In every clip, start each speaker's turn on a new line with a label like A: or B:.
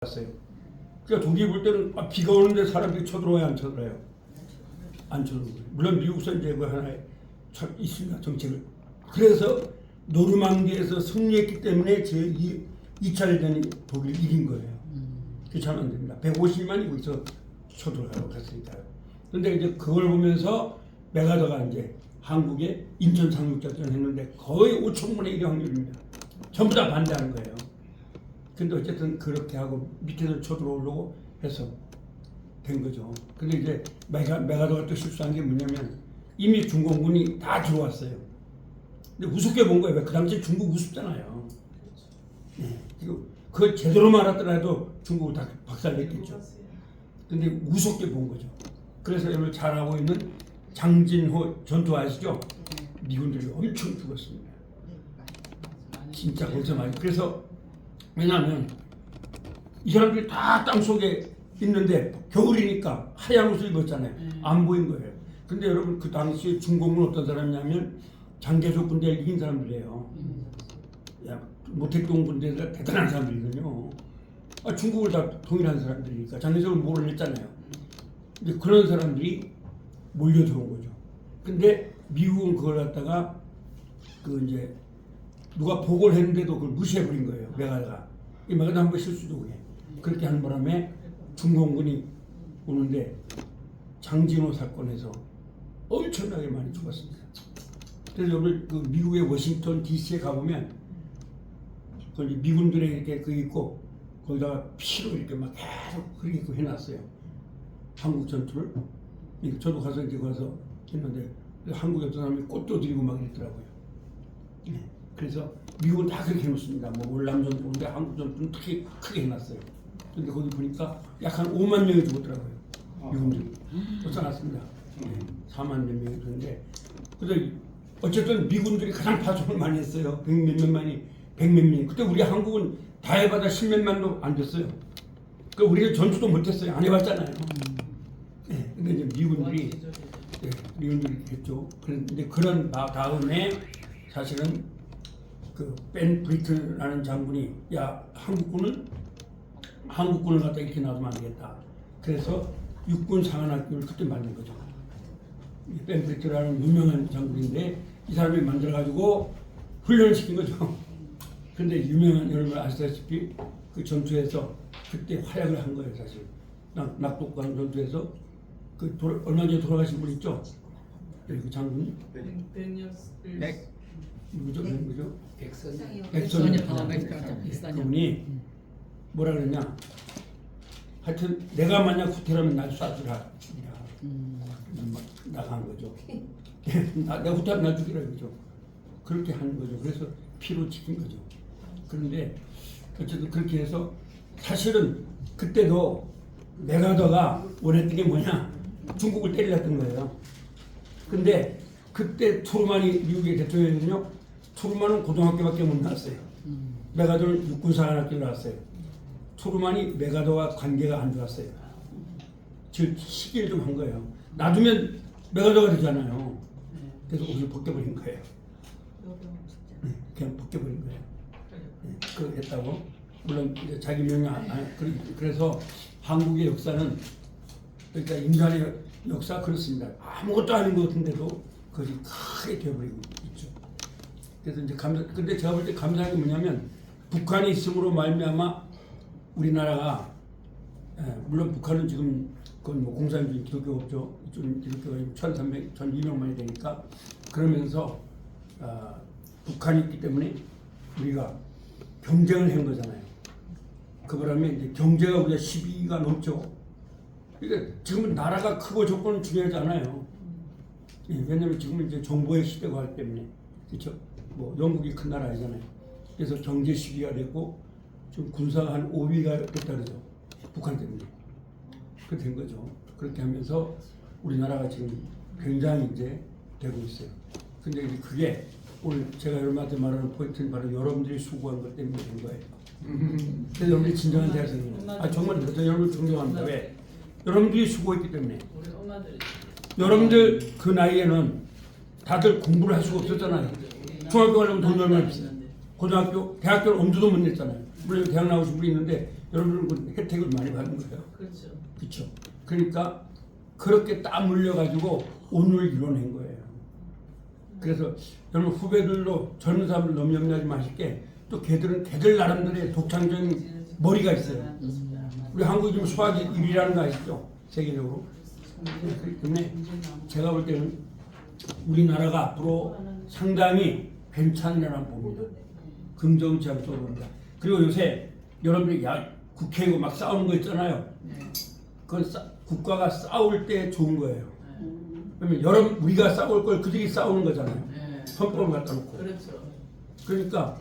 A: 봤어요. 그러니까 독일이 볼 때는 비가 오는데 사람들이 쳐들어와야 안 쳐들어요. 안 쳐들어요. 물론 미국서 이제 그 하나의 있습니다, 정책을. 그래서 노르망디에서 승리했기 때문에 제 2차 대전이 독일이 이긴 거예요. 그렇잖아요, 안 됩니다. 150만이 거기서 쳐들어가고 갔으니까요. 근데 이제 그걸 보면서 메가더가 이제 한국에 인천 상륙작전 했는데 거의 5천분의 1의 확률입니다. 전부 다 반대하는 거예요. 근데 어쨌든 그렇게 하고 밑에서 쳐들어오려고 해서 된 거죠. 근데 이제 메가더가 또 실수한 게 뭐냐면 이미 중공군이 다 들어왔어요. 근데 우습게 본 거예요. 그 당시에 중국 우습잖아요. 네. 그거 제대로만 알았더라도 중국을 다 박살냈겠죠. 근데 우습게 본 거죠. 그래서 오늘 잘하고 있는 장진호 전투 아시죠? 미군들이 엄청 죽었습니다. 진짜 거기서 많이. 그래서 왜냐하면 이 사람들이 다 땅속에 있는데 겨울이니까 하얀 옷을 입었잖아요. 안 보인 거예요. 근데 여러분 그 당시에 중공은 어떤 사람이냐면 장개석 군대를 이긴 사람들이에요. 모택동 군대가 대단한 사람들이거든요. 중국을 다 통일한 사람들이니까 장개석을 몰아냈잖아요. 근데 그런 사람들이 몰려 들어온 거죠. 근데 미국은 그걸 갖다가 그 이제 누가 보고를 했는데도 그걸 무시해버린 거예요. 메가더가. 이 메가더 한번 실수도 해. 그렇게 하는 바람에 중공군이 오는데 장진호 사건에서 엄청나게 많이 죽었습니다. 그래서 여러분 그 미국의 워싱턴 DC에 가보면 거기 미군들의 이렇게 그 있고 거기다가 피로 이렇게 막 계속 흐리게 해놨어요. 한국 전투를. 저도 가서 이제 가서 했는데 한국에 어떤 사람이 꽃도 들이고 막 이랬더라고요. 네. 그래서 미국은 다 그렇게 해놓습니다. 뭐 월남 전투인데 한국 전투는 특히 크게 해놨어요. 근데 거기 보니까 약 한 5만 명이 죽었더라고요. 미군들이. 쫓아났습니다. 네. 4만 몇 명이 죽었는데 그래서 어쨌든 미군들이 가장 파송을 많이 했어요. 100몇 명이. 그때 우리 한국은 다 해봐다 10몇만도 안 됐어요. 그 우리는 전투도 못했어요. 안 해봤잖아요. 네. 근데 이제 미군들이 했죠. 그런데 그런 다음에 사실은 그 벤 브리튼이라는 장군이 야 한국군을 갖다 이렇게 놔두면 안 되겠다. 그래서 육군 상한학교를 그때 만든 거죠. 벤 브리튼이라는 유명한 장군인데 이 사람이 만들어가지고 훈련을 시킨 거죠. 근데 유명한 여러분 아시다시피 그 전투에서 그때 활약을 한 거예요. 사실 낙동강 전투에서 그 얼마 전에 돌아가신 분 있죠? 그 장군이 누구죠? 백선이 그분이 뭐라 그러냐? 하여튼 내가 만약 후퇴하면 날 쏴주라 죽이라 나간 거죠. 내가 후퇴하면 날 죽이라 그죠. 그렇게 하는 거죠. 그래서 피로 지킨 거죠. 그런데 어쨌든 그렇게 해서 사실은 그때도 메가더가 원했던 게 뭐냐? 중국을 때리려던 거예요. 근데 그때 트루만이 미국의 대통령이거든요. 트루만은 고등학교밖에 못 나왔어요. 메가더는 육군사관학교를 나왔어요. 트루만이 메가더와 관계가 안 좋았어요. 즉 시기를 좀 한 거예요. 놔두면 메가더가 되잖아요. 그래서 옷을 벗겨버린 거예요. 그냥 벗겨버린 거예요. 그렇게 했다고. 물론 자기 명령 그래서 한국의 역사는 그러니까 인간의 역사 그렇습니다. 아무것도 아닌 것 같은데도 그것이 크게 되어버리고 있죠. 그래서 이제 근데 제가 볼 때 감사한 게 뭐냐면 북한이 있음으로 말미암아 우리나라가 물론 북한은 지금 그건 뭐 공산주의 기독교 없죠. 좀 기독교가 1,300, 1,200만이 되니까 그러면서 북한이 있기 때문에 우리가 경쟁을 한 거잖아요. 그 바람에 이제 경제가 우리가 12가 넘죠. 그러니까 지금은 나라가 크고 조건은 중요하지 않아요. 왜냐하면 지금은 이제 정보의 시대가 하기 때문에 그렇죠. 뭐 영국이 큰 나라 아니잖아요. 그래서 경제 10위가 됐고 지금 군사가 한 5위가 됐다 그러죠. 북한 때문에 그렇게 된 거죠. 그렇게 하면서 우리나라가 지금 굉장히 이제 되고 있어요. 근데 이제 그게 오늘 제가 여러분한테 말하는 포인트는 바로 여러분들이 수고한 것 때문에 된 거예요. 그래서 여러분들이 진정한 대학생입니다. 정말 그래서 여러분을 존경합니다. 왜? 여러분들이 수고했기 때문에. 여러분들 그 나이에는 다들 공부를 할 수가 없었잖아요. 중학교 가려면 돈이 얼마나 비싸요. 고등학교, 대학교를 엄두도 못 냈잖아요. 물론 대학 나오신 분이 있는데 여러분은 그 혜택을 많이 받는 거예요.
B: 그렇죠.
A: 그렇죠. 그러니까 그렇게 딱 물려가지고 오늘 이뤄낸 거예요. 그래서 여러분 후배들도 젊은 사람들 너무 염려하지 마실게. 또 걔들은 걔들 나름대로의 독창적인 머리가 있어요. 우리 한국이 지금 수학이 1위라는 거 아시죠? 세계적으로. 그렇기 때문에 제가 볼 때는 우리나라가 앞으로 상당히 괜찮은 나라 봅니다. 긍정적으로 봅니다. 그리고 요새 여러분들이 국회고 막 싸우는 거 있잖아요. 그건 국가가 싸울 때 좋은 거예요. 그러면 우리가 싸울 걸 그들이 싸우는 거잖아요. 헌법을 갖다 놓고.
B: 그렇죠.
A: 그러니까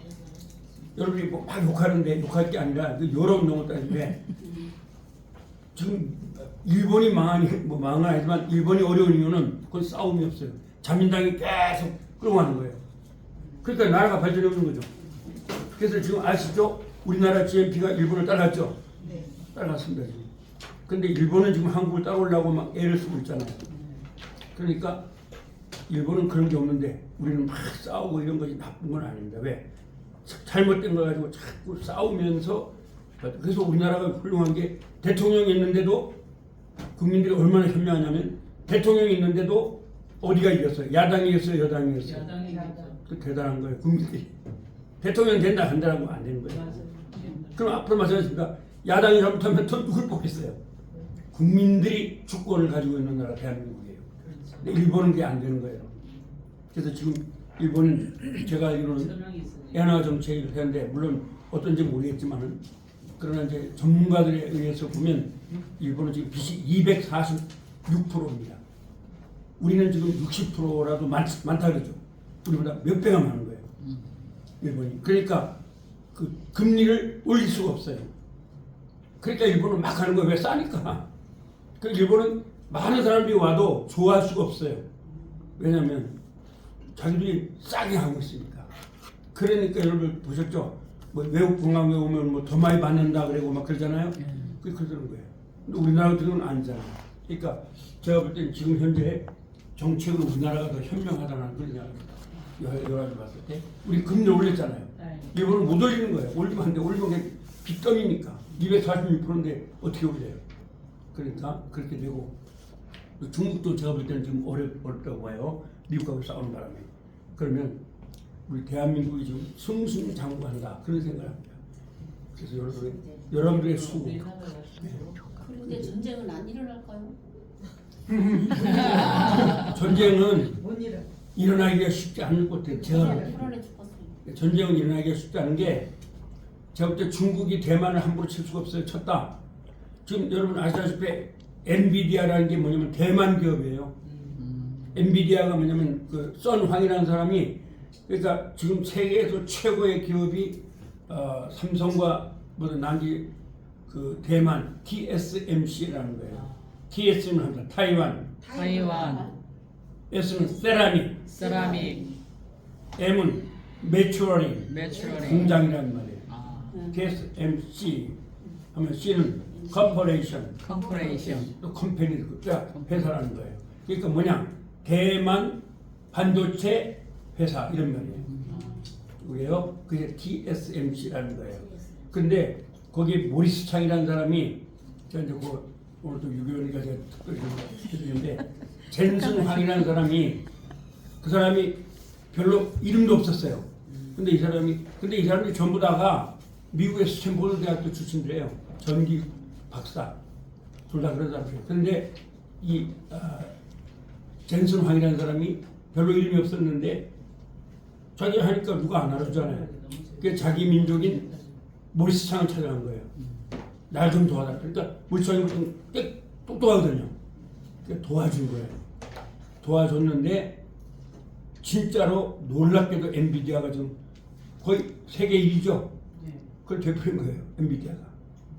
A: 여러분이 뭐 막 욕하는데 욕할 게 아니라 그 여러 운동을 따지는데 지금 일본이 망한 아니지만 일본이 어려운 이유는 그건 싸움이 없어요. 자민당이 계속 끌어가는 거예요. 그러니까 나라가 발전이 없는 거죠. 그래서 지금 아시죠? 우리나라 GNP가 일본을 따라갔죠?
B: 네.
A: 따라갔습니다 지금. 근데 일본은 지금 한국을 따라오려고 막 애를 쓰고 있잖아요. 그러니까 일본은 그런 게 없는데 우리는 막 싸우고 이런 것이 나쁜 건 아닙니다. 왜? 잘못된 거 가지고 자꾸 싸우면서 그래서 우리나라가 훌륭한 게 대통령이 있는데도 국민들이 얼마나 현명하냐면 대통령이 있는데도 어디가 이겼어요? 야당이 이겼어요? 여당이 이겼어요?
B: 야당이 이겼죠.
A: 그 대단한 거예요. 국민들이. 대통령 된다 한다라고 안 되는 거예요.
B: 맞아요.
A: 그럼 앞으로 마찬가지입니다. 야당이 잘못하면 또 누굴 뽑겠어요? 국민들이 주권을 가지고 있는 나라 대한민국이에요.
B: 그렇죠.
A: 근데 일본은 그게 안 되는 거예요. 그래서 지금 일본은 제가 알기로는
B: 설명이 있으니까.
A: 엔화 정책을 하는데 물론 어떤지 모르겠지만은 그러나 이제 전문가들에 의해서 보면 일본은 지금 빚이 246%입니다. 우리는 지금 60%라도 많다 그러죠. 우리보다 몇 배가 많은 거예요. 일본이. 그러니까 그 금리를 올릴 수가 없어요. 그러니까 일본은 막 하는 거예요. 왜 싸니까. 그 일본은 많은 사람들이 와도 좋아할 수가 없어요. 왜냐하면 자기들이 싸게 하고 있으니까. 그러니까 여러분 보셨죠? 뭐 외국 관광객 오면 뭐 더 많이 받는다 그러고 막 그러잖아요. 그게 그러는 거예요. 근데 우리나라 같은 경우는 아니잖아요. 그러니까 제가 볼 때는 지금 현재 정책으로 우리나라가 더 현명하다는 그런 생각입니다. 여러 가지 봤을 때 우리 금리 올렸잖아요. 일본은 못 올리는 거예요. 올리면 안 돼. 올리면 그냥 빚더미니까 246%인데 어떻게 올려요? 그러니까 그렇게 되고 중국도 제가 볼 때는 지금 어렵다고 봐요. 미국하고 싸우는 바람에. 그러면 우리 대한민국이 지금 승승장구한다 그런 생각을 합니다. 그래서 여러분들의 수고.
C: 그런데 전쟁은 안 일어날까요?
A: 전쟁은
B: 뭔 일을?
A: 일어나기가 쉽지 않을 것 같아요. 제가 볼 때는.
C: 불안해 죽었어요.
A: 전쟁은 일어나기가 쉽지 않은 게 제가 볼 때 중국이 대만을 함부로 칠 수가 없어요. 쳤다. 지금 여러분 아시다시피 엔비디아라는 게 뭐냐면 대만 기업이에요. 엔비디아가 뭐냐면 그 선황이라는 사람이 그러니까 지금 세계에서 최고의 기업이 삼성과 뭐든 난지 그 대만 TSMC라는 거예요. TS는 항상 타이완, S는 세라믹, M은 매추어링, 공장이라는 말이에요. TSMC 하면 C는 corporation, 또 컴퍼니, 회사라는 거예요. 그러니까 뭐냐? 대만 반도체 회사 이런 말이에요. 그게요. 그게 TSMC라는 거예요. 근데 거기 모리스 창이라는 사람이 제가 이제 오늘 또 6.25니까 제가 특별히 해드리는데 젠슨 황이라는 사람이 그 사람이 별로 이름도 없었어요. 근데 이 사람들이 전부 다가 미국의 스탠포드 대학교 출신들이에요. 전기 박사 둘 다 그런 사람이에요. 그런데 이 젠슨 황이라는 사람이 별로 이름이 없었는데 자기 하니까 누가 안 알아주잖아요. 그게 자기 민족인 모리스 창을 찾아간 거예요. 날 좀 도와달라. 그러니까 모리스 창이 꽤 똑똑하거든요. 그러니까 도와준 거예요. 도와줬는데 진짜로 놀랍게도 엔비디아가 지금 거의 세계 1위죠. 그걸 대표인 거예요. 엔비디아가.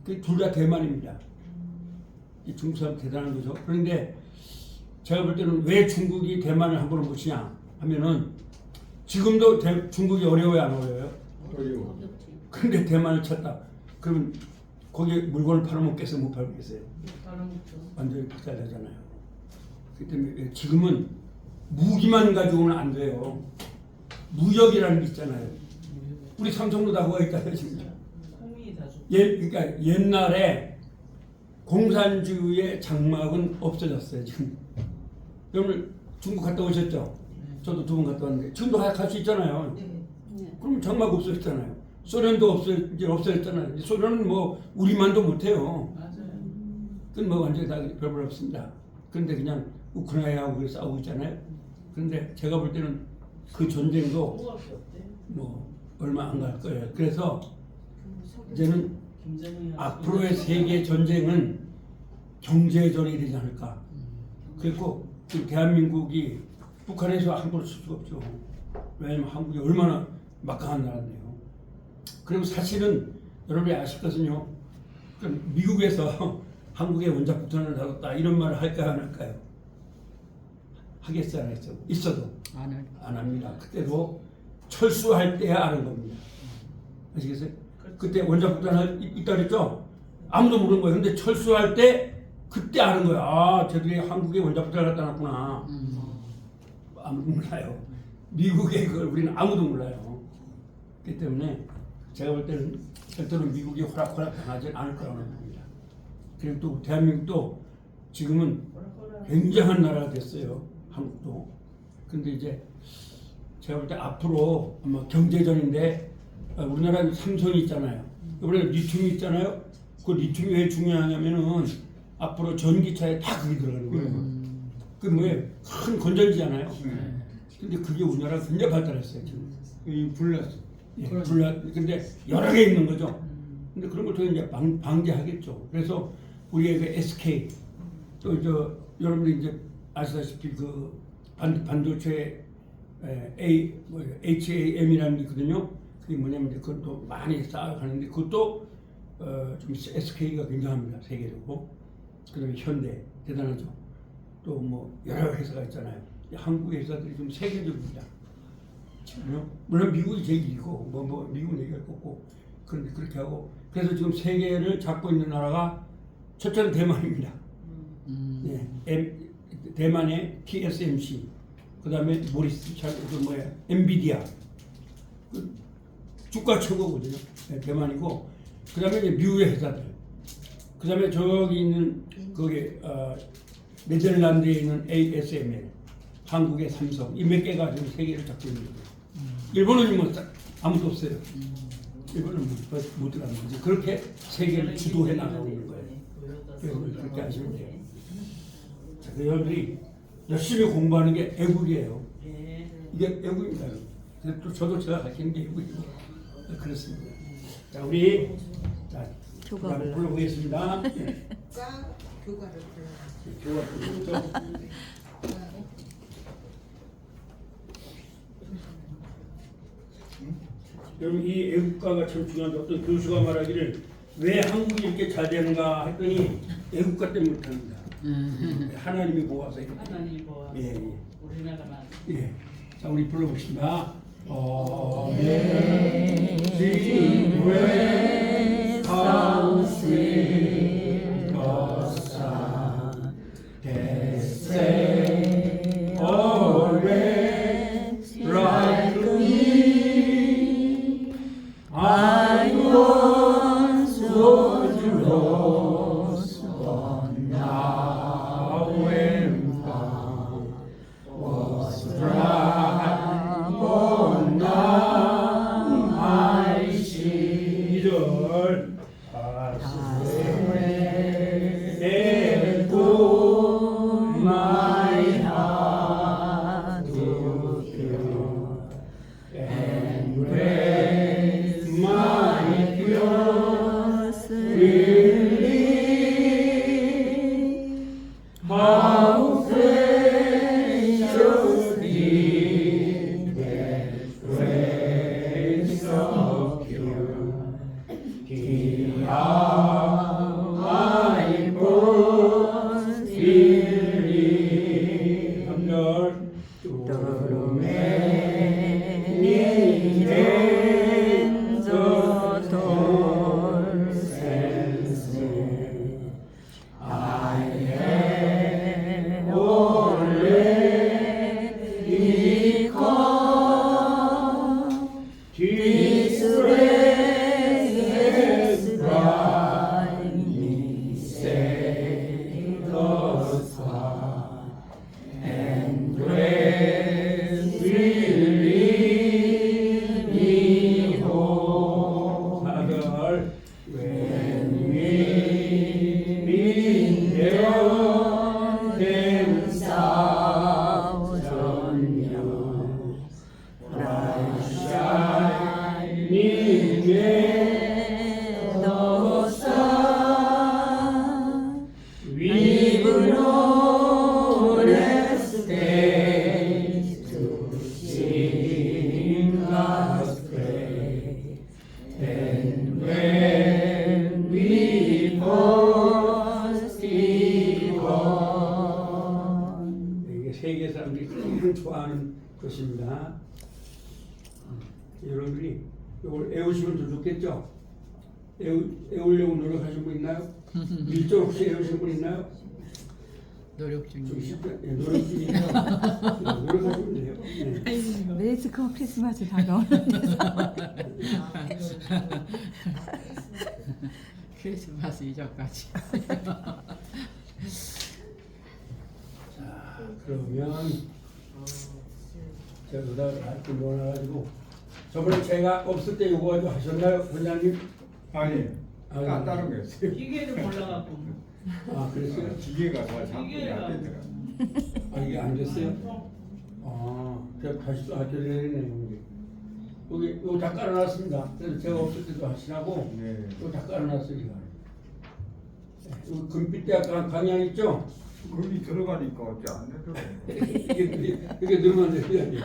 A: 그 둘 다 대만입니다. 이 중국 사람 대단한 거죠. 그런데 제가 볼 때는 왜 중국이 대만을 함부로 못 치냐 하면은 지금도 중국이 어려워요, 안 어려워요?
C: 어렵지.
A: 근데 대만을 쳤다. 그러면 거기에 물건을 팔아먹겠어요, 못 팔겠어요? 완전히 비싸잖아요. 그렇기 때문에 지금은 무기만 가지고는 안 돼요. 무역이라는 게 있잖아요. 우리 삼성도 다 거기 있잖아요, 지금. 그러니까 옛날에 공산주의의 장막은 없어졌어요 지금. 여러분 중국 갔다 오셨죠? 저도 2번 갔다 왔는데 지금도 갈 수 있잖아요.
C: 네.
A: 그럼 장막 없어졌잖아요. 소련도 이제 없어졌잖아요. 소련은 뭐 우리만도 못해요. 그건 뭐 완전히 다 별볼 없습니다. 그런데 그냥 우크라이나하고 싸우고 있잖아요. 그런데 제가 볼 때는 그 전쟁도 뭐 얼마 안 갈 거예요. 그래서 이제는 앞으로의 세계 전쟁은 경제전이 되지 않을까. 그리고 그 대한민국이 북한에서 함부로 쓸 수가 없죠. 왜냐면 한국이 얼마나 막강한 나라인데요. 그리고 사실은 여러분이 아실 것은요. 미국에서 한국에 원자폭탄을 놔뒀다 이런 말을 할까요 안 할까요? 하겠어요 안 하겠어요? 있어도 안 합니다. 그때도 철수할 때야 아는 겁니다. 아시겠어요? 그때 원자폭탄을 있다 그랬죠? 아무도 모르는 거예요. 근데 철수할 때 그때 아는 거야. 아, 저들이 한국에 원자폭탄을 갖다 놨구나. 아무도 몰라요. 미국의 그걸 우리는 아무도 몰라요. 그렇기 때문에 제가 볼 때는 절대로 미국이 호락호락 당하지 않을 거라고 봅니다. 그리고 또 대한민국도 지금은 굉장한 나라가 됐어요. 한국도. 근데 이제 제가 볼 때 앞으로 아마 경제전인데 우리나라는 삼성이 있잖아요. 이번에 리튬이 있잖아요. 그 리튬이 왜 중요하냐면은 앞으로 전기차에 다 그게 들어가는 거예요. 그 뭐예요? 큰 건전지잖아요. 근데 그게 우리나라가 굉장히 발달했어요. 지금. 이 불났어. 예, 근데 여러 개 있는 거죠. 근데 그런 걸 통해 이제 방지하겠죠. 그래서 우리의 그 SK 또 여러분들이 이제 아시다시피 그 반도체 HAM이라는 게 있거든요. 그게 뭐냐면 이제 그것도 많이 쌓아가는데 그것도 좀 SK가 굉장합니다. 세계적으로. 그다음에 현대 대단하죠. 또 뭐 여러 회사가 있잖아요. 한국 회사들이 좀 세계적입니다. 물론 미국이 제일이고 뭐 미국 얘기할 거고 그런데 그렇게 하고 그래서 지금 세계를 잡고 있는 나라가 첫째는 대만입니다. 예, 대만의 TSMC 그다음에 엔비디아 그 주가 최고거든요. 네, 대만이고 그다음에 이제 미국의 회사들 그다음에 저기 있는 거기 네덜란드에 있는 ASML 한국의 삼성 이 몇 개가 지금 세계를 잡고 있는 거예요. 일본은 뭐 아무도 없어요. 일본은 못 들어가는 거죠. 그렇게 세계를 주도해 나가고 있는 거예요. 여러분 그렇게 하시면 돼요. 자, 그 여러분들이 열심히 공부하는 게 애국이에요. 이게 애국입니다. 그래서 또 저도 제가 가르치는 게 애국이고 그렇습니다. 자 우리 교가를 불러보겠습니다.
B: 교가를 불러.
A: 교가 부르죠. 여러분 이 애국가가 참 중요한데 어떤 교수가 말하기를 왜 한국이 이렇게 잘 되는가 했더니 애국가 때문에 그렇답니다. 하나님이 모아서 이렇게.
D: 하나님이 모아서
A: 예.
D: 우리나라만.
A: 예. 자 우리 불러봅시다. How sweet the sound that saved a wretch like me. I once was lost, but now am found. Was blind, but now I see. 2절 my heart to feel and raise my pure spirit. How precious is that grace of purity. How I boast in 3절 가장 좋아하는 것입니다. 여러분들이 이걸 애우시면 더 좋겠죠? 애우려고 노력하신 분 있나요? 일정 없이 애우신 분 있나요?
D: 노력
A: 좀
D: 중이에요.
A: 쉽게 노력 중이에요. 노력하시면 돼요. 네.
E: 매직하고 크리스마스 다가오는데서
D: 크리스마스 이전까지.
A: 자, 그러면 제가 그다음 할게 모아가지고 저번에 제가 없을 때 이거 가지고 하셨나요, 원장님?
F: 아니,
A: 아니.
F: 다른 거였어요.
G: 기계를 몰라갖고
A: 아, 그랬어요?
F: 기계가 다 잡고
G: 기계가-
F: 안 되더라.
A: 아, 이게 안 됐어요? 아, 제가 다시 또 알려드리네요. 여기 이거 다 깔아놨습니다. 그래서 제가 없을 때도 하시라고
F: 네.
A: 이거 다 깔아놨어요, 제가. 여기 금빛대학 강연 있죠?
F: 거기 들어가니까 어째 안 되더라.
A: 이게 누르면 안 돼요.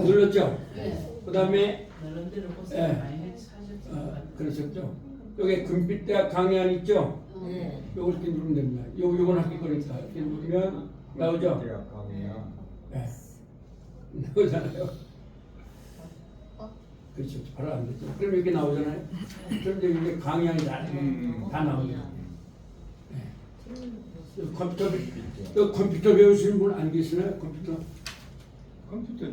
A: 눌렀죠?
C: 네.
A: 그 다음에
G: 나름대로
A: 예.
G: 고생 많이 하셨을 것 같아요.
A: 그러셨죠? 여기 금빛대학 강연 있죠?
C: 네.
A: 요걸 이렇게 누르면 됩니다. 요건 학기 거니까 이렇게 누르면 나오죠?
F: 대학 강의야.
A: 네. 나오잖아요. 그렇죠. 바로 안 되죠. 그럼 이렇게 나오잖아요. 그럼 이제 이게 강연이 다 나오죠. 컴퓨터 배우시는 분 안 계시나요?
F: 컴퓨터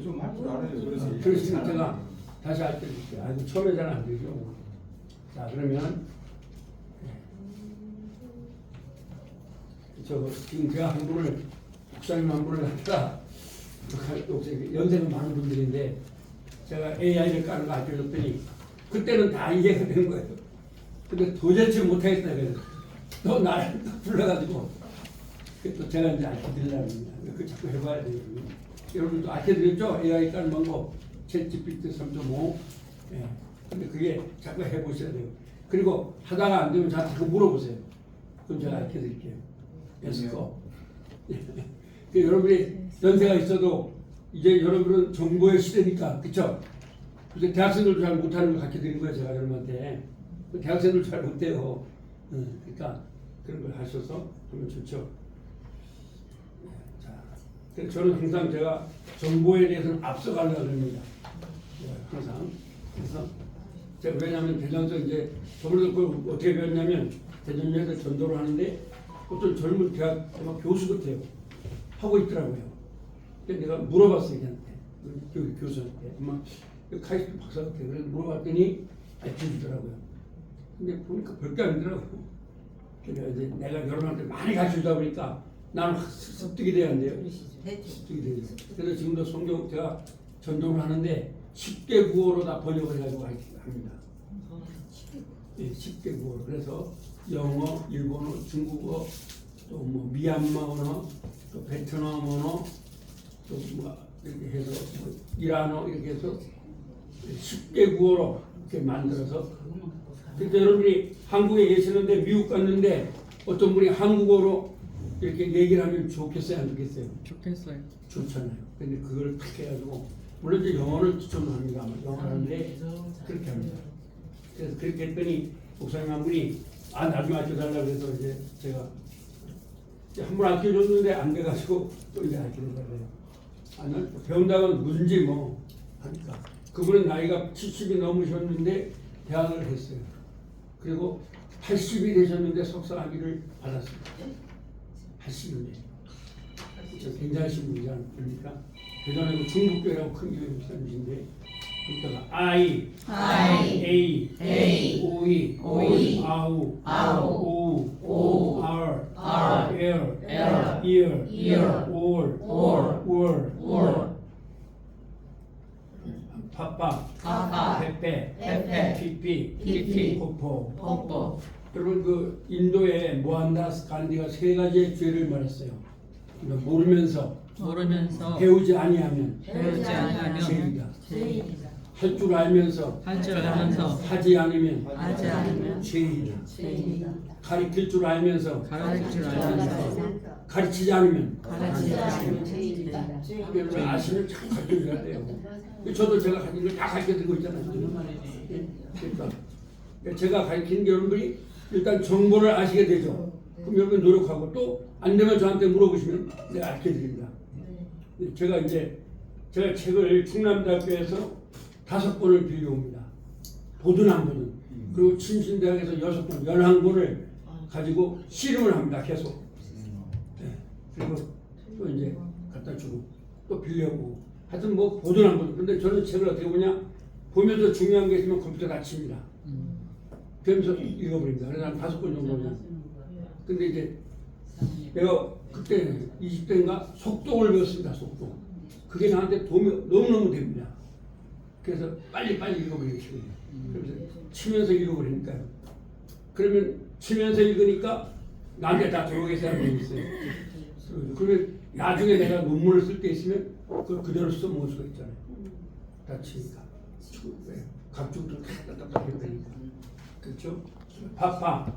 F: 좀 할 줄 알아요. 그래서
A: 그러시면 제가 다시 알려드릴게요. 아이고, 처음에 잘 안 되죠. 자, 그러면 지금 제가 한 분을 목사님 한 분을 갖다가 연세가 많은 분들인데 제가 AI를 까는 거 알려줬더니 그때는 다 이해가 되는 거예요. 근데 도대체 못하겠다 그래서 또 나를 또 불러가지고 또 제가 이제 알려드리려고 합니다. 그 자꾸 해봐야 되거든요. 여러분도 알려드렸죠? AI 까는 방법 챗GPT 3.5. 예. 근데 그게 자꾸 해보셔야 돼요. 그리고 하다가 안 되면 저한테 그거 물어보세요. 그럼 제가 알려드릴게요. 됐을거. 그 여러분이 연세가 있어도 이제 여러분은 정보의 시대니까, 그쵸? 그래서 대학생들도 잘 못하는 걸 가르쳐드린 거예요, 제가 여러분한테. 대학생들도 잘 못해요. 그러니까 그런 걸 하셔서 하면 좋죠. 자, 그래서 저는 항상 제가 정보에 대해서는 앞서가려고 합니다. 항상. 그래서 제가 왜냐하면 대전에서 이제 저번에 그걸 어떻게 배웠냐면 대전에서 전도를 하는데 어떤 젊은 대학 아마 교수 같아요. 하고 있더라고요. 근데 내가 물어봤어요, 걔한테. 여기 교수한테. 아마 카이스트 박사 같아요. 그래서 물어봤더니 알려주더라고요. 근데 보니까 별게 아니더라고요. 그래서 이제 내가 여러분한테 많이 가르쳐주다 보니까 나는 확 습득이 돼야 안 돼요. 습득이 되죠. 그래서 지금도 성경 제가 전도를 하는데 10개 구어로 다 번역을 해가지고 합니다. 예, 10개 구어로. 그래서 영어, 일본어, 중국어, 또 뭐 미얀마 언어, 또 베트남 언어, 또 뭐 이렇게 해서 뭐 이란어 이렇게 해서 10개 구어로 이렇게 만들어서. 그러니까 여러분이 한국에 계시는데 미국 갔는데 어떤 분이 한국어로 이렇게 얘기를 하면 좋겠어요, 안 좋겠어요?
D: 좋겠어요.
A: 좋잖아요. 근데 그걸 탁 해가지고 물론 이제 영어를 추천을 합니다. 영어를 하는데 그렇게 합니다. 그래서 그렇게 했더니 목사님 한 분이 나중에 알려달라고 그래서 이제 제가 한 번 알려줬는데 안 돼가지고 또 이제 알려달래요. 나는 배운다고 문제 뭐 하니까 그분은 나이가 70이 넘으셨는데 대학을 했어요. 그리고 80이 되셨는데 석사학위를 받았습니다. 80인데 굉장하신 분이지 않습니까? 대전에 중국교회라고 큰 교회 목사님이신데 그러니까 I, A, O, 아우, O, R, L, Ear, 올, 파파, 페페, 피피, 포포. 여러분 그 인도에 모한다스 간디가 세 가지의 죄를 말했어요. 그러니까 모르면서 배우지 아니하면 죄이다. 할 줄 알면서 하지 않으면 죄이다. 가르칠 줄 알면서 가르치지 않으면 여러분 아시면 참 가르쳐줘야 돼요. 저도 제가 가진 걸 다 가르쳐드리고 있잖아요. 그러니까 제가 가르치는 게 여러분들이 일단 정보를 아시게 되죠. 그럼 여러분 노력하고 또 안 되면 저한테 물어보시면 내가 알려드립니다. 제가 이제 제가 책을 충남대학교에서 5권을 빌려옵니다. 보든 한 권은. 그리고 침신대학에서 6권, 11권을 가지고 씨름을 합니다. 계속. 네. 그리고 또 이제 갖다 주고 또 빌려오고 하여튼 뭐 보든 한 권. 근데 저는 책을 어떻게 보냐? 보면서 중요한 게 있으면 컴퓨터 닫힙니다. 그러면서 읽어버립니다. 그래서 한 5권 정도는. 근데 이제 내가 그때 20대인가 속독을 배웠습니다. 속독. 그게 나한테 도움이 너무너무 됩니다. 그래서 빨리빨리 읽어버리기 싫어요. 그래서 치면서 읽어버리니까요. 그러면 치면서 읽으니까 나한테 다 들어오게 사람이 있어요. 그러면 나중에 내가 논문을 쓸 때 있으면 그걸 그대로 써먹을 수가 있잖아요. 다 치니까. 각종도 딱딱딱 해버리니까. 그렇죠? 파파,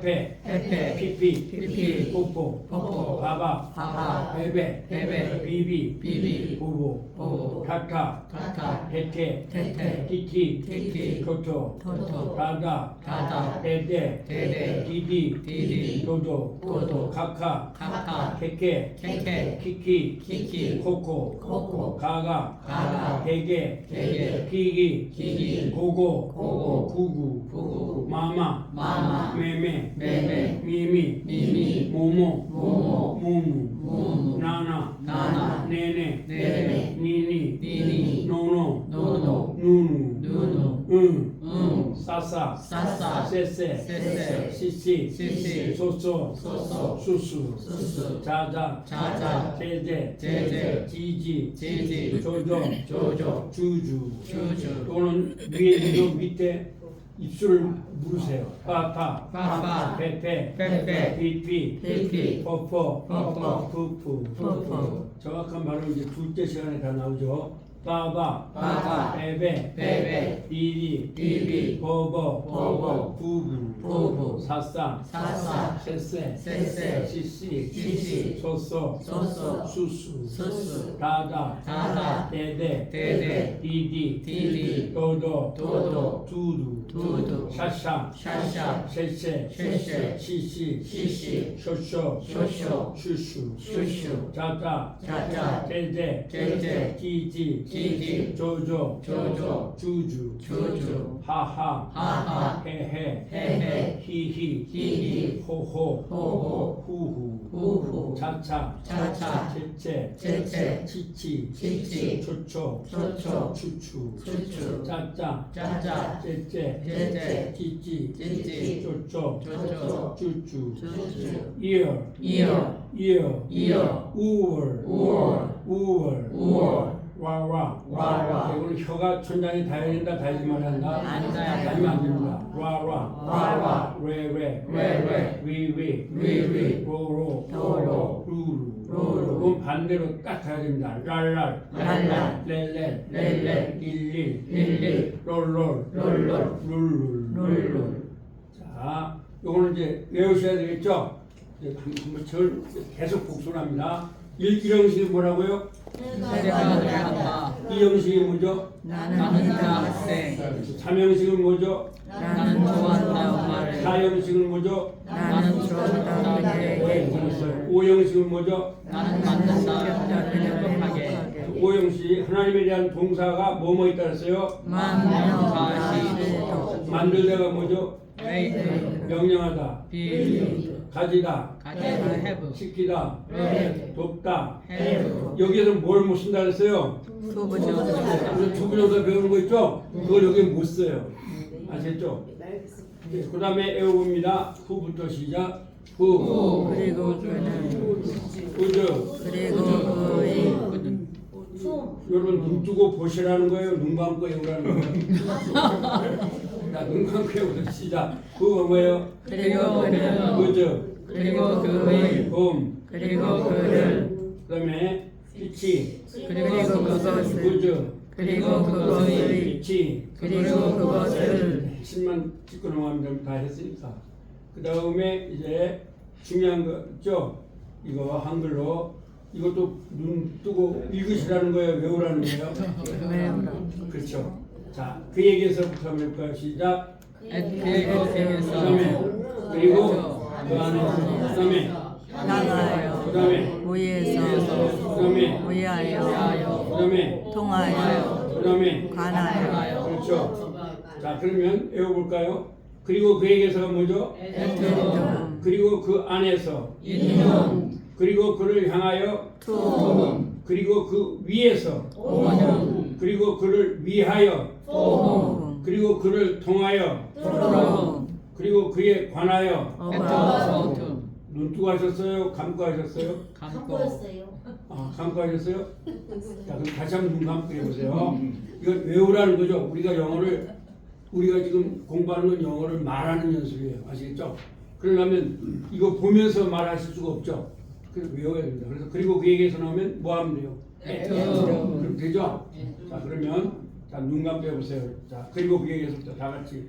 A: 페페, 피피, 뽀뽀, 바바, 베베, 비비, 보보, 타타, 테테, 티티, 토토, 다다, 데데, 디디, 도도, 카카, 케케, 키키, 코코, 가가, 게게, 기기, 고고, 구구, 마마, 메메, 미미, 모모, 무무, 나나, 네네, 니니, 노노, 누누, 응, 사사, 세세, 시시, 소소, 수수, 자자, 제제, 지지, 조조, 주주, 또는 위에 비도 밑에 입술을 물으세요. 파파, 페페, 피피, 뽀뽀, 푸푸. 정확한 발음 이제 둘째 시간에 다 나오죠. 바바, 베베, 비비, 보보, 부부, 사사, 세세, 시시, 소소, 수수, 다다, 데데, 디디, 도도, 두두, 샤샤, 셰셰, 시시, 쇼쇼, 슈슈, 자자, 제제, 지지, 조조, 주주, 하하, 헤헤, 히히, 호호, 후후, 차차, 제체, 치치, 초초, 추추, 짜짜, 제제, 지지, 쪼쪼, 쭈쭈, ear, 우월, 와와. 이거는 혀가 천장에 닿아야 된다, 닿지 말아야 한다. 닿으면 안 됩니다. 와와. 레. 위. 로. 루루. 그건 반대로 딱 닿아야 됩니다. 랄랄. 렐렐. 일릴. 롤. 룰룰. 자, 이거는 이제 외우셔야 되겠죠? 한번 절 계속 복수를 합니다. 이 형식이 뭐라고요? 이 형식이 뭐죠?
D: 나는 학생.
A: 3형식은 뭐죠?
D: 나는 좋아한다 엄마를.
A: 4형식은 뭐죠?
D: 나는 좋아한다 그녀에게.
A: 5형식은 뭐죠?
D: 나는 만든다 행복하게.
A: 5형식 하나님에 대한 동사가 뭐뭐 있다 그랬어요? 만들다가 뭐죠? 명령하다, 가지다, 시키다, 돕다. 여기에서 뭘 못 쓴다 그랬어요? 두부정사 배우는 거 있죠? 그걸 여기 못 써요. 아셨죠? 그 다음에 외워봅니다. 후부터 시작. 후.
E: 그리고 그는
A: 우주.
E: 그리고 그의
A: 여러분 눈 뜨고 보시라는 거예요? 눈 감고 외우라는 거예요? 자, 눈 감고 외우자. 시작. 후가 뭐예요?
E: 그리고 그는
A: 우주.
D: 그리고 그의
A: 봄.
E: 그리고 그를
A: 그 다음에 빛이.
E: 그리고 그것을
A: 우주.
E: 그리고 그것의
A: 빛이.
E: 그리고 그것을
A: 10만 찍고 넘어가면 다 했으니까. 그 다음에 이제 중요한 거 있죠? 이거 한글로 이것도 눈 뜨고 읽으시라는 거예요? 외우라는 거예요?
E: 외우라.
A: 그렇죠. 자, 그 얘기에서부터 한번 해볼까요? 시작.
D: 그리고
A: 그 다음에 그리고 그 안에 그 다음에
E: 향하여
A: 그다음에
E: 위에서
A: 그다음에
E: 위하여
A: 그다음에
E: 통하여
A: 그다음에
E: 관하여
A: 그렇죠. 자 그러면 외워볼까요? 그리고 그에게서가 뭐죠?
E: 든든
A: 그리고 그 안에서
D: 인용
A: 그리고 그를 향하여
E: 투
A: 그리고 그 위에서
D: 오는
A: 그리고 그를 위하여
E: 오
A: 그리고 그를 통하여
E: 프로
A: 그리고 그에 관하여
E: 어바
D: 어둠
A: 눈 뜨고 하셨어요? 감고 하셨어요?
D: 감고
A: 아 감고 하셨어요? 자 그럼 다시 한번 눈 감고 해보세요. 이건 외우라는 거죠. 우리가 지금 공부하는 건 영어를 말하는 연습이에요. 아시겠죠? 그러려면 이거 보면서 말하실 수가 없죠. 그래서 외워야 됩니다. 그래서 그리고 그에게서 나오면 뭐 하면 돼요? 그럼 되죠? 자 그러면 자, 눈 감고 해보세요. 자 그리고 그에게서부터 다 같이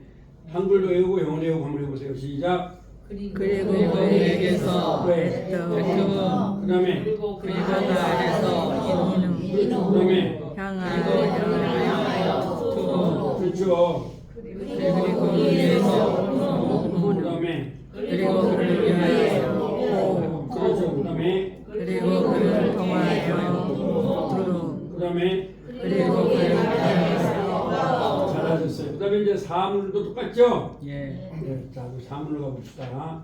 A: 한글도 외우고 영어도 외우고 한번 해보세요. 시작.
E: 그리고
D: 그에게서
A: 네.
E: 베트남
A: 그 다음에
G: 그리고
D: 그리고 그 안에서
E: 이는
A: 그 다음에
E: 향하여
D: 투
A: 그렇죠.
D: 그리고 위에서
A: 그 다음에
D: 그리고 그를 위하여
A: 그렇죠. 그 다음에
E: 그리고 그를 통하여 두루
A: 그 다음에
E: 그리고 그를 향하여
A: 잘하셨어요. 그 다음에 이제 사물도 똑같죠?
D: 예
A: 네, 자, 그 사물로 가봅시다. 자,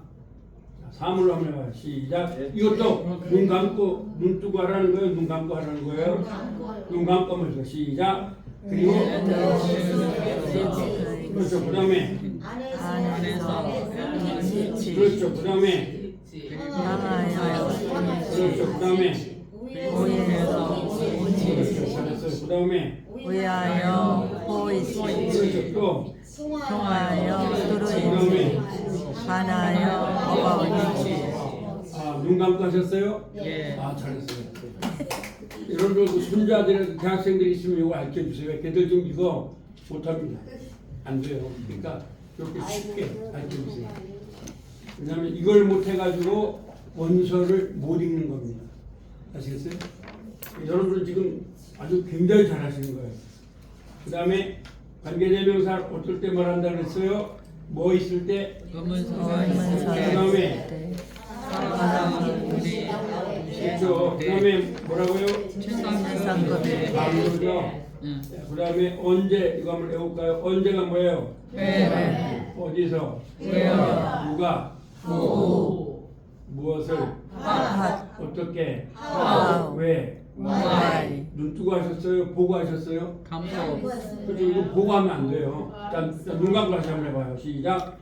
A: 사물로 한번 해봐요. 시작. 이것도 눈 감고, 눈 뜨고 하라는 거예요? 눈 감고 하라는 거예요? 눈 감고 하면서 시작. 그리고, 그렇죠. 그 다음에,
E: 안에서 지치
A: 그렇죠. 그 다음에,
E: 향하여
A: 그렇죠. 그 다음에,
E: 위에서
A: 그렇죠. 잘했어요. 그 다음에,
E: 위하여 호이시
A: 그렇죠. 또,
E: 통하여 두루이시 관하여 어바오니
A: 아, 눈 감고 하셨어요?
D: 예.
A: 아, 잘했어요. 여러분들 그 손자들, 대학생들이 있으면 이거 알려 주세요. 걔들 좀 이거 못합니다. 안 돼요. 그러니까 이렇게 쉽게 알려 주세요. 왜냐하면 이걸 못해가지고 원서를 못 읽는 겁니다. 아시겠어요? 여러분들 지금 아주 굉장히 잘하시는 거예요. 그 다음에 관계대명사 어떨 때 말한다 그랬어요? 뭐 있을 때?
D: 검은서
A: 그다음에
D: 우리
A: 그렇죠. 그 다음에 뭐라고요?
E: 최상급의
A: 방문이죠. 그 다음에 언제 이거 한번 해볼까요? 언제가 뭐예요?
D: 왜
A: 어디서?
D: 왜요
A: 누가?
D: 오
A: 무엇을?
E: 핫
A: 어떻게?
E: 하우
A: 왜?
E: 와이
A: 눈 뜨고 하셨어요? 보고 하셨어요?
D: 감고
A: 그렇죠. 이거 보고 하면 안 돼요. 자, 눈 감고 다시 한번 해봐요. 시작.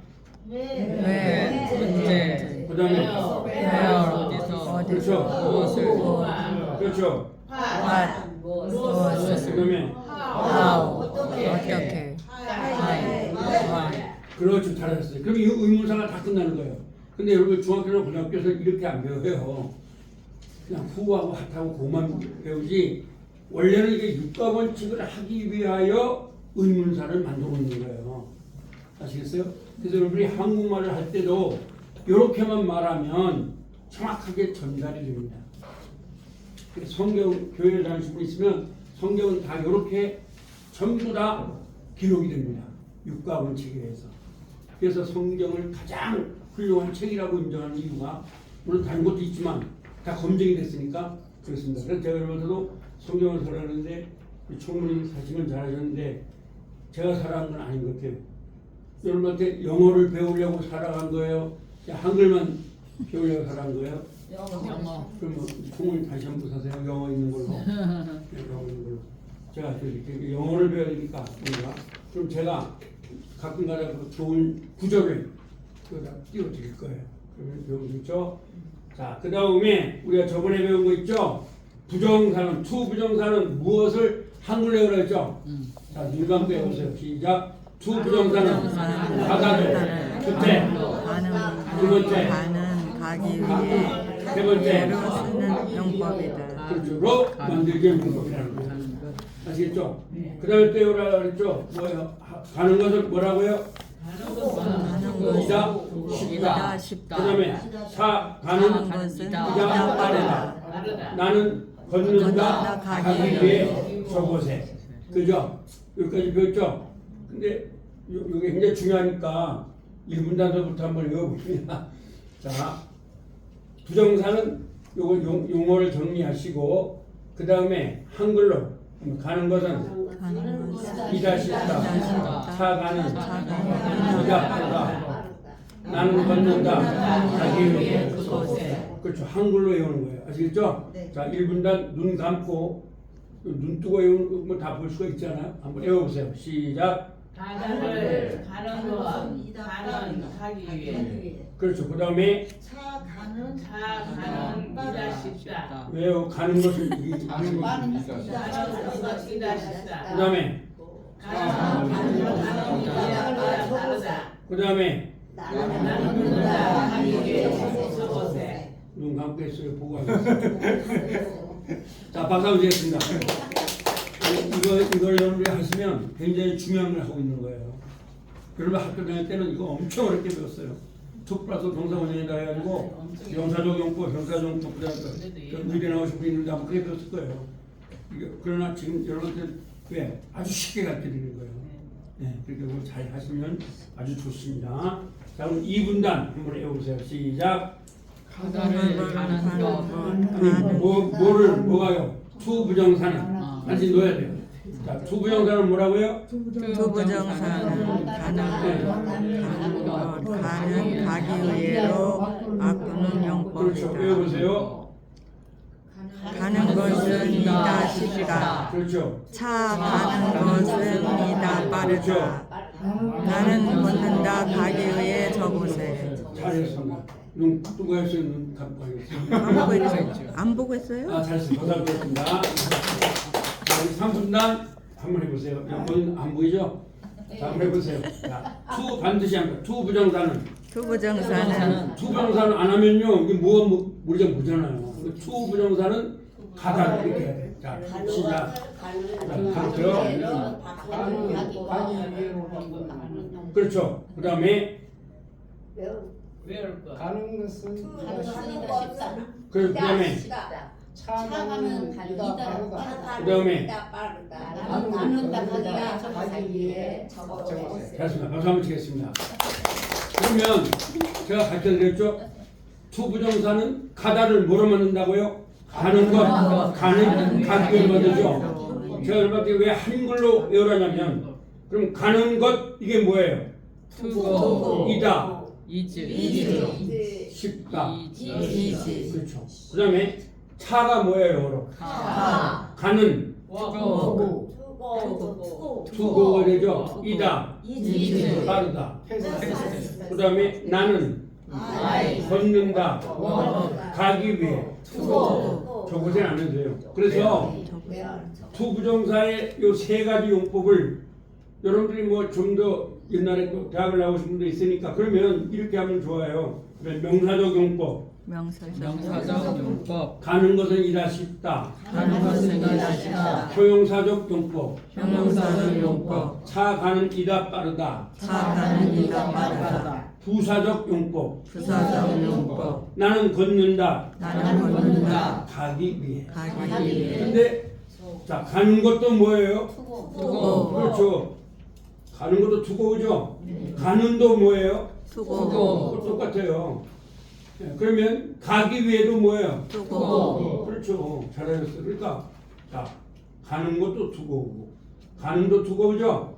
E: 왜
D: 언제
A: 그 다음에
D: 왜요 어디서
A: 그렇죠.
D: 무엇을
A: 그렇죠.
E: 핫
A: 그
E: 무엇을
A: 다음에
E: 하우 어떻게
A: 그렇죠. 잘하셨어요. 그럼 이 의문사가 다 끝나는 거예요. 근데 여러분 중학교나 고등학교에서 이렇게 안 배워요. 그냥 후하고 핫하고 고만 배우지. 원래는 이게 육가 원칙을 하기 위하여 의문사를 만들어 놓는 거예요. 아시겠어요? 그래서 여러분이 한국말을 할 때도 이렇게만 말하면 정확하게 전달이 됩니다. 성경 교회를 다니시는 분 있으면 성경은 다 이렇게 전부 다 기록이 됩니다. 육가 원칙에 의해서. 그래서 성경을 가장 훌륭한 책이라고 인정하는 이유가 물론 다른 것도 있지만 다 검증이 됐으니까 그렇습니다. 그래서 제가 여러분들도 성경을 설하는데 총무님 사실은 잘하셨는데 제가 살아간 건 아닌 것 같아요. 여러분한테 영어를 배우려고 살아간 거예요? 한글만 배우려고 살아간 거예요?
D: 영어
A: 그럼 뭐 총무님 다시 한번 사세요. 영어 있는 걸로. 네, 영어 있는 걸로. 제가 이렇게 영어를 배워야 되니까 우리가 그럼 제가 가끔가다 그 좋은 구절을 그다 띄워드릴 거예요. 그러면 배우시죠. 자, 그 다음에 우리가 저번에 배운 거 있죠? 부정사는, 투부정사는 무엇을 한글로 외우라 했죠? 자, 눈 감고 해보세요. 시작. 투부정사는 가다들, 그때, 두 번째,
E: 가는 가기 위해
A: 세 번째,
E: 예로 쓰는 용법이다.
A: 그쪽으로 만들기 용법이라는 거예요. 아시겠죠? 그 다음에 떼우라 그랬죠? 뭐예요? 가는 것을 뭐라고요?
E: 가는
A: 이다
E: 것은
A: 쉽다.
E: 쉽다.
A: 그 다음에
E: 가는 것은
A: 이다
E: 이다
A: 빠르다.
E: 빠르다.
A: 나는 걷는다
E: 걷는다
A: 가기 위해 저곳에. 그죠? 여기까지 배웠죠? 근데 이게 굉장히 중요하니까 1분 단서부터 한번 외워봅니다. 자, 부정사는 요거 용어를 정리하시고 그 다음에 한글로 가는 것은 이다 싶다, 차가는 이다 빠르다, 나는 걷는다, 자기 위해
D: 그곳에.
A: 그렇죠. 한글로 외우는 거예요. 아시겠죠?
B: 네.
A: 자, 1분단 눈 감고 눈 뜨고 외우는 거 다 볼 수가 있잖아요. 한번 외워보세요. 시작.
G: 가는 것 가는 가기 위해
A: 그렇죠. 그 다음에
B: 차 가는
G: 가는 이다 싶다.
A: 외워 가는 것을 이
F: 가는
B: 빠른
F: 것은
B: 이다
G: 가는 이다 싶다.
A: 그 다음에
G: 가는 이다 빠르다.
A: 그 다음에
G: 나는 걷는다 가기 위해 저곳에.
A: 눈 감고 있어요. 보고 하겠습니다. 자, 박수 한번 드리겠습니다. 이걸 여러분들이 하시면 굉장히 중요한 걸 하고 있는 거예요. 여러분 학교 다닐 때는 이거 엄청 어렵게 배웠어요. 투플러스 동사원형이다 해가지고 명사적 용법, 형사적 용법, 그다음에 의대 나오신 분이 있는데 아마 그렇게 배웠을 거예요. 그러나 지금 여러분들 왜 아주 쉽게 가르쳐드리는 거예요. 네, 그렇게 그걸 잘 하시면 아주 좋습니다. 자, 그럼 2분단 한번 해보세요. 시작.
D: 가다를 가는 것.
A: 아니, 뭐가요? 투부정사는 다시 넣어야 돼요. 자, 투부정사는 뭐라고요?
E: 투부정사는 가는 것, 가는 가기 위해로 바꾸는
A: 그렇죠.
E: 용법이다.
A: 외워보세요.
E: 가는 것은 이다 쉽다.
A: 그렇죠.
E: 차 가는 것은 이다 빠르다. 나는 걷는다 가기 위해 저곳에.
A: 잘했습니다. 눈 뜨고 했어요. 눈 감고 하겠습니다.
E: 안 보고 했어요?
A: 아, 잘했습니다. 감사드립니다. 자, 우리 3분단 한번 해보세요. 여러분 안 보이죠? 자, 한번 해보세요. 자, 투 반드시 합니다. 투 부정사는
E: 투부정사는
A: 투부정사는 안 하면요 이게 뭐가 우리가 보잖아요. 투 부정사는 가다 이렇게 해야 돼. 자, 시작. 그렇죠. 그 다음에
G: 외울 것.
F: 가는 것은
A: 그 다음에
C: 차가는 이다 빠르다.
A: 그 다음에
C: 나는 가기 위해 저곳에.
A: 잘했습니다. 박수 한번 치겠습니다. 그러면 제가 가르쳐드렸죠? 투부정사는 가다를 뭐로 만든다고요? 가는 것, 가는 가기를 만들죠. 제가 여러분한테 왜 한글로 외우라냐면 그럼 가는 것 이게 뭐예요?
D: 투고.
A: 이다,
D: 이지.
A: 쉽다.
E: 이지.
A: 그렇죠. 그 다음에 차가 뭐예요? 영어로? 가는 투고가 되죠. 이다, 빠르다. 그 다음에 나는 걷는다, 가기 위해. 저곳에 안 해도 돼요. 그래서 투부정사의 요 세 가지 용법을 여러분들이 뭐 좀 더 옛날에 또 대학을 나오신 분도 있으니까 그러면 이렇게 하면 좋아요. 명사적 용법,
D: 명사적 용법.
A: 가는 것은 이다 쉽다.
D: 가는 것은 이다 쉽다.
A: 형용사적 용법,
E: 형용사적 용법.
A: 차 가는 이다 빠르다.
E: 차 가는 이다 빠르다.
A: 부사적 용법,
E: 부사적 용법.
A: 나는 걷는다.
E: 나는 걷는다
A: 가기 위해.
E: 가기 위해.
A: 근데 자 가는 것도 뭐예요?
E: 투고.
A: 그렇죠. 가는 것도 투고죠. 가는도 뭐예요?
E: 투고.
A: 똑같아요. 네, 그러면 가기 위해도 뭐예요?
E: 투고.
A: 그렇죠. 잘하셨어요. 그러니까 자 가는 것도 투고고 가는도 투고죠.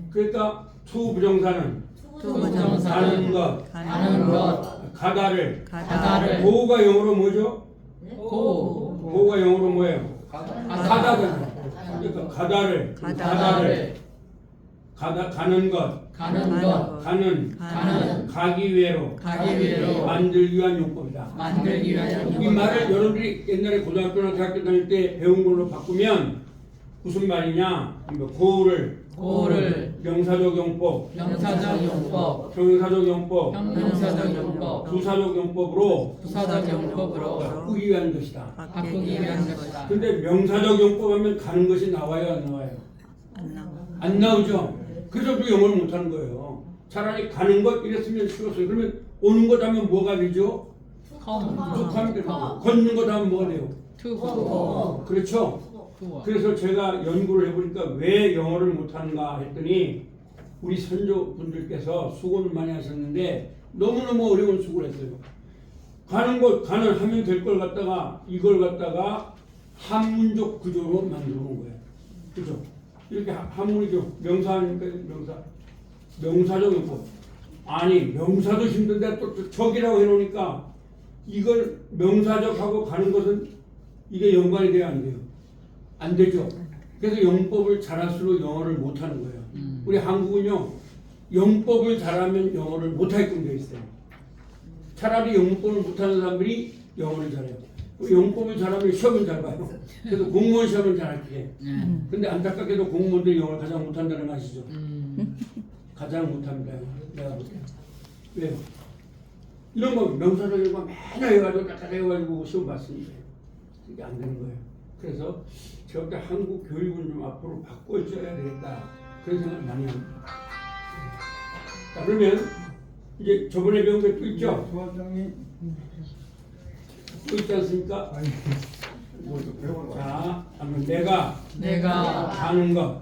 A: 그러니까 투부정사는
E: 투부정사.
A: 가는 것,
E: 가는 것.
A: 가다를.
E: 가다를.
A: 고가 영어로 뭐죠?
D: 고.
A: 고가 영어로 뭐예요?
D: 가다.
A: 그러니까 가다를.
E: 가다를.
A: 가는 것,
D: 가는 것.
A: 가는, 가기 위해로,
D: 가기 위해로.
A: 만들기 위한 용법이다.
D: 만들기 위한
A: 이 말을 여러분들이 옛날에 고등학교나 대학교 다닐 때 배운 걸로 바꾸면 무슨 말이냐? 고를 명사적 용법,
D: 명사적 용법.
A: 형용사적 용법,
D: 형용사적 용법.
A: 부사적 용법으로
D: 부사적 용법으로
A: 바꾸기 위한 것이다.
D: 바꾸기 위한 것이다.
A: 근데 명사적 용법 하면 가는 것이 나와요, 안 나와요?
E: 안 나와.
A: 안 나오죠. 그래서 또 영어를 못 하는 거예요. 차라리 가는 것 이랬으면 쉬웠어요. 그러면 오는 것 하면 뭐가 되죠? 하면 되고 걷는 것 하면 뭐가 돼요?
D: 투고.
A: 그렇죠.
D: 투고.
A: 그래서 제가 연구를 해보니까 왜 영어를 못하는가 했더니 우리 선조분들께서 수고를 많이 하셨는데 너무너무 어려운 수고를 했어요. 가는 하면 될 걸 갖다가 이걸 갖다가 한문적 구조로 만들어 놓은 거예요. 그죠? 이렇게 한문이죠. 명사 아닙니까? 명사적 용법. 아니 명사도 힘든데 또 적이라고 해놓으니까 이걸 명사적하고 가는 것은 이게 연관이 돼야 안 돼요. 안 되죠. 그래서 영법을 잘할수록 영어를 못하는 거예요. 우리 한국은요 영법을 잘하면 영어를 못하게끔 되어 있어요. 차라리 영법을 못하는 사람들이 영어를 잘해요. 영법을 잘하면 시험을 잘 봐요. 그래서 공무원 시험은 잘할게. 근데 안타깝게도 공무원들이 영어를 가장 못한다는 거 아시죠? 가장 못합니다. 내가 볼 때. 왜요? 이런 거 명사적인 거 맨날 해가지고 딱딱 해가지고 시험 봤으니까 이게 안 되는 거예요. 그래서 제가 볼 때 한국 교육은 좀 앞으로 바꿔줘야 되겠다 그런 생각을 많이 합니다. 자 그러면 이제 저번에 배운 게 또 있죠?
F: 부원장님.
A: 또 있지 않습니까?
F: 뭐또 배우러
A: 자, 한번 내가
D: 내가
A: 가는 것.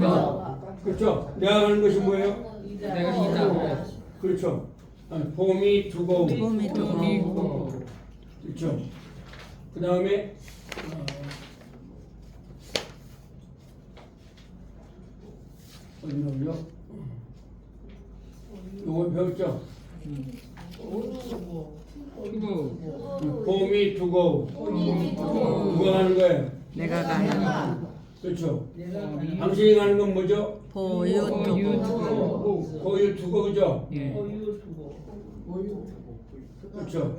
D: 것.
A: 그렇죠? 내가 가는 것이 뭐예요?
D: 내가 이다.
A: 그렇죠. For me to go.
E: For me to go.
A: 그렇죠. 그 다음에 어디 나오죠? 이거 배웠죠? For me to go. 누가 가는 거예요?
E: 내가 가는
A: 그렇죠. 당신이 가는 건 뭐죠?
E: 보유 두고
A: 거기 두고 그죠?
D: 예.
A: 그렇죠.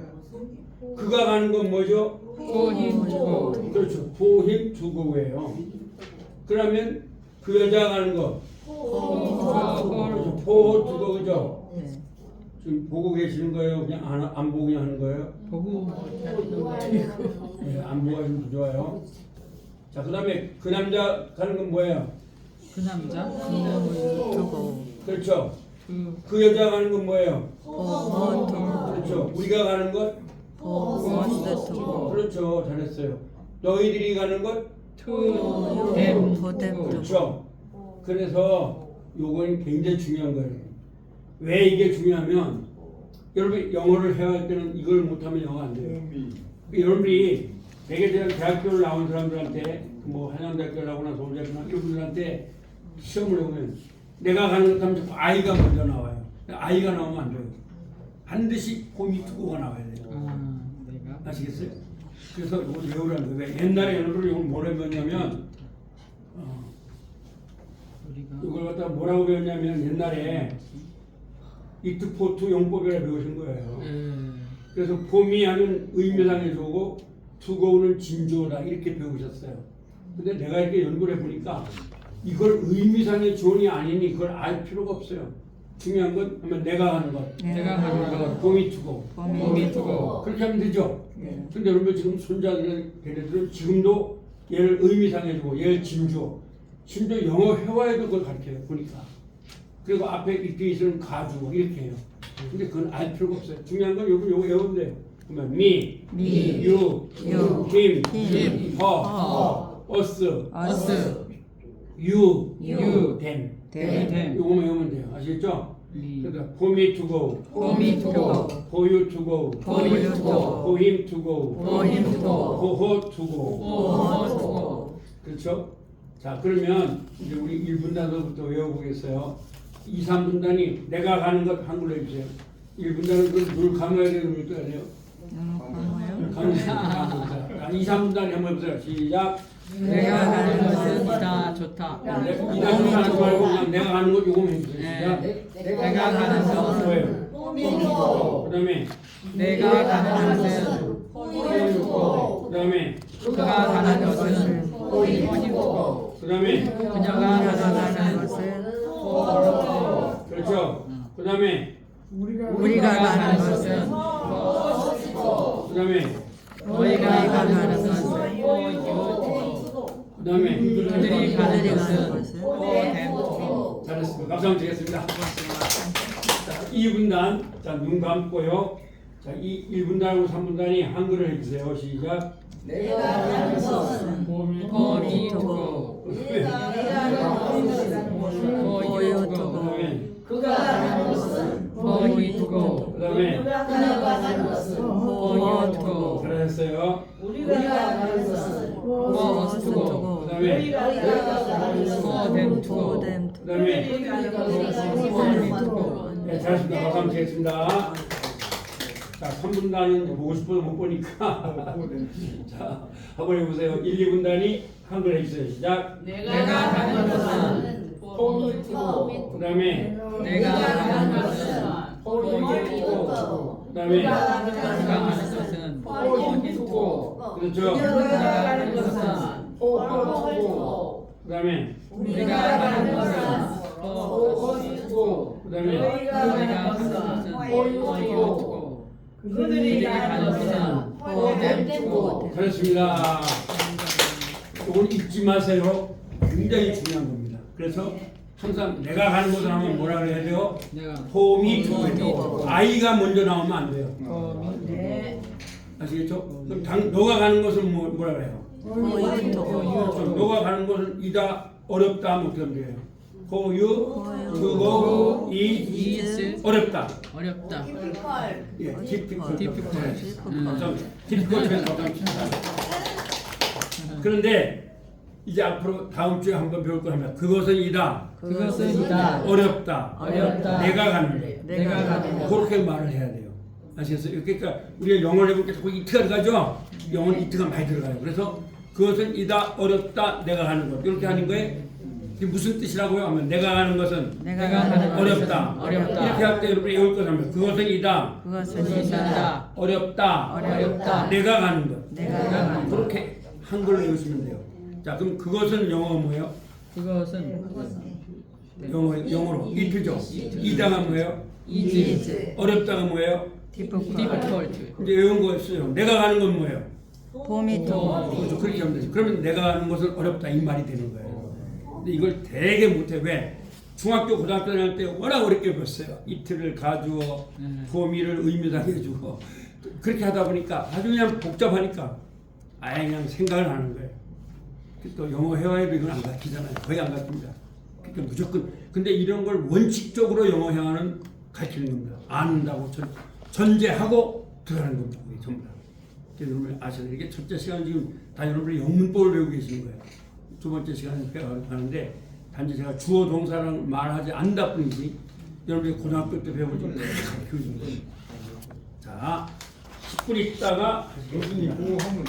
A: 그가 가는 건 뭐죠?
D: 포힘 주고.
A: 그렇죠. 보힘 두고예요. 그러면 그 여자 가는 거 그렇죠. 포 두고 그죠?
E: 네.
A: 지금 보고 계시는 거예요? 그냥 안 보고 그냥 하는 거예요?
D: 보고.
A: 네, 안 보고 하시면 좋아요. 자, 그 다음에 그 남자 가는 건 뭐예요?
D: 그 남자.
E: 두고
A: 그렇죠.
D: 그
A: 그 여자 가는 건 뭐예요?
E: 보고 두고
A: 그렇죠. 우리가 가는 것?
E: 보고 두고
A: 그렇죠. 잘했어요. 너희들이 가는 것?
D: 투
E: 보댐 두고
A: 그렇죠. 그래서 요건 굉장히 중요한 거예요. 왜 이게 중요하면 여러분 영어를 해야 할 때는 이걸 못하면 영어 안 돼요. 여러분이 되게 대학교를 나온 사람들한테 뭐 한양대학교 나오거나 서울대학교 나오거나 이런 분들한테 시험을 해보면 내가 가는 것 하면 자꾸 아이가 먼저 나와요. 아이가 나오면 안 돼요. 반드시 홈이 투고가 나와야 돼요.
D: 내가
A: 아시겠어요? 그래서 이걸 외우라는 거예요. 옛날에 여러분들 이걸 뭐라 배웠냐면
D: 우리가
A: 이걸 갖다 뭐라고 배웠냐면 옛날에 이트포트 용법이라 배우신 거예요. 그래서 폼이 하면 의미상의 조고 투고는 진조다 이렇게 배우셨어요. 근데 내가 이렇게 연구를 해보니까 이걸 의미상의 조언이 아니니 그걸 알 필요가 없어요. 중요한 건 하면 내가 하는 것.
D: 내가 하는 것.
A: 폼이 투고.
D: 폼이 투고.
A: 그렇게 하면 되죠. 근데 여러분 지금 손자들은 걔네들은 지금도 얘를 의미상의 조고 얘를 진조. 심지어 영어 회화에도 그걸 가르쳐요. 보니까. 그리고 앞에 이때 있으면 가주고 이렇게 해요. 근데 그건 알 필요가 없어요. 중요한 건 요거 외우면 돼요. 그러면 me, you, him, her, us, you, them.
D: them.
A: 요거만 외우면 돼요. 아시겠죠?
D: 리.
A: 그러니까 for me to go,
D: For me to go.
A: for you to go,
E: For you to go.
A: for him to go,
E: For him to go.
A: for her to go.
D: For to go.
A: 그렇죠? 자 그러면 이제 우리 1분단서부터 외워보겠어요. 2, 3분단이 내가 가는 것 한글로 해주세요. 1분단은 그걸 감아야 되는 걸 떠야 돼요. 자, 2, 3분단이 한번 해보세요. 시작.
D: 내가 가는 것은 이다 좋다.
A: 이다 좋다 하지 말고 그냥 내가 가는 것 요거만 해주세요. 시작.
D: 내가 가는 것은
A: 뭐예요? 그 다음에
D: 내가 가는 것은
A: 그 다음에
D: 그가 가는 것은 포힘고.
A: 그 다음에
D: 그녀가 가는 것은
A: 그렇죠. 그 다음에
E: 우리가 가는 것은
A: 그 다음에
D: 너희가 가는 것은
A: 그 다음에
D: 그들이 가는 것은
E: 것은
D: 포댐.
A: 잘했습니다. 박수 한번 드리겠습니다. 자, 2분단 자눈 감고요. 자, 1분단하고 3분단이 한글을 해주세요. 시작.
B: 내가 가는 것은
D: 포미 두고.
E: 보유
A: 그
E: 두고
A: 다음에
B: 그가 가는 것은
D: 포미 두고.
A: 그 다음에
B: 그가 가는 것은
E: 보유 보여두고
A: 잘하셨어요.
G: 우리가 가는 것은
E: 보여두고
A: 그다음에
G: 우리가 가는 것은
D: 보됨투고
A: 그다음에
D: 보됨투고
A: 네, 잘하셨습니다. 박수 한번 드리겠습니다. 자, 3분단은 보고 싶어도 못 보니까 자, 한번 해보세요. 1, 2분단이 한글 해주세요. 시작.
D: 내가 가는 것은
A: 그 다음에
D: 내가 가는 것은
A: 그 다음에
D: 내가 가는 것은
A: 그렇죠.
D: 내가 가는 것은
A: 그 다음에
D: 우리가 가는 것은
A: 그 다음에
D: 우리가 가는 것은 보여두고 그들이 가는 것은 보됨투고
A: 잘했습니다. 이건 잊지 마세요. 굉장히 중요한 겁니다. 그래서 항상 내가 가는 곳을 하면 뭐라 그래야 돼요?
D: 내가
A: 홈이 두고 아이가 먼저 나오면 안 돼요.
G: 네.
A: 아시겠죠? 그럼 너가 가는 곳은 뭐라 그래요?
E: 보여두고
A: 너가 가는 곳은 이다 어렵다 하면 어떻게 하면 돼요? 고유 그거 이
D: is
A: 어렵다.
D: 어렵다.
A: 예, 디피컬.
E: 디피컬.
A: 디피컬트에서 그런데 이제 앞으로 다음 주에 한번 배울 거 합니다. 그것은 이다
D: 그것은 이다
A: 어렵다.
D: 어렵다.
A: 내가 가는 데.
D: 내가 가는 것.
A: 그렇게 말을 해야 돼요. 아시겠어요? 그러니까 우리가 영어를 해볼 때 자꾸 이트가 들어가죠? 영어는 이트가 많이 들어가요. 그래서 그것은 이다 어렵다 내가 가는 것 이렇게 하는 거에 이게 무슨 뜻이라고요? 하면 내가 가는 것은
D: 내가 가는 것은
A: 어렵다.
D: 어렵다.
A: 이렇게 할 때 여러분이 외울 것 하면 그것은 이다
E: 그것은
D: 이다
A: 어렵다.
D: 어렵다.
A: 내가 가는 것.
E: 내가 가는 것.
A: 그렇게 한글로 외우시면 돼요. 자, 그럼 그것은 영어가 뭐예요?
D: 그것은
A: 영어로 이트죠. 이다가 뭐예요?
D: is
A: 어렵다가 뭐예요?
E: 디피컬
D: difficult
A: 이제 외운 거였어요. 내가 가는 건 뭐예요?
E: 보미토
A: 그렇죠. 그렇게 하면 되죠. 그러면 내가 가는 것은 어렵다 이 말이 되는 거예요. 근데 이걸 되게 못해. 왜? 중학교 고등학교 다닐 때 워낙 어렵게 배웠어요. 이틀을 가주어 보미를 의미상해주고 그렇게 하다 보니까 아주 그냥 복잡하니까 아예 그냥 생각을 하는 거예요. 또 영어 회화에도 이건 안 가르치잖아요. 거의 안 가르칩니다. 그러니까 무조건 근데 이런 걸 원칙적으로 영어 회화는 가르치는 겁니다. 안다고 전제하고 들어가는 겁니다. 우리 전부 다. 여러분 아셔야 돼요. 이게 첫째 시간 지금 다 여러분이 영문법을 배우고 계시는 거예요. 두 번째 시간에 배워가는데 단지 제가 주어 동사랑 말하지 않다 뿐이지 여러분이 고등학교 때 배우고 좀 가르쳐 주는 거예요. 자, 10분 있다가
F: 교수님 보고 하면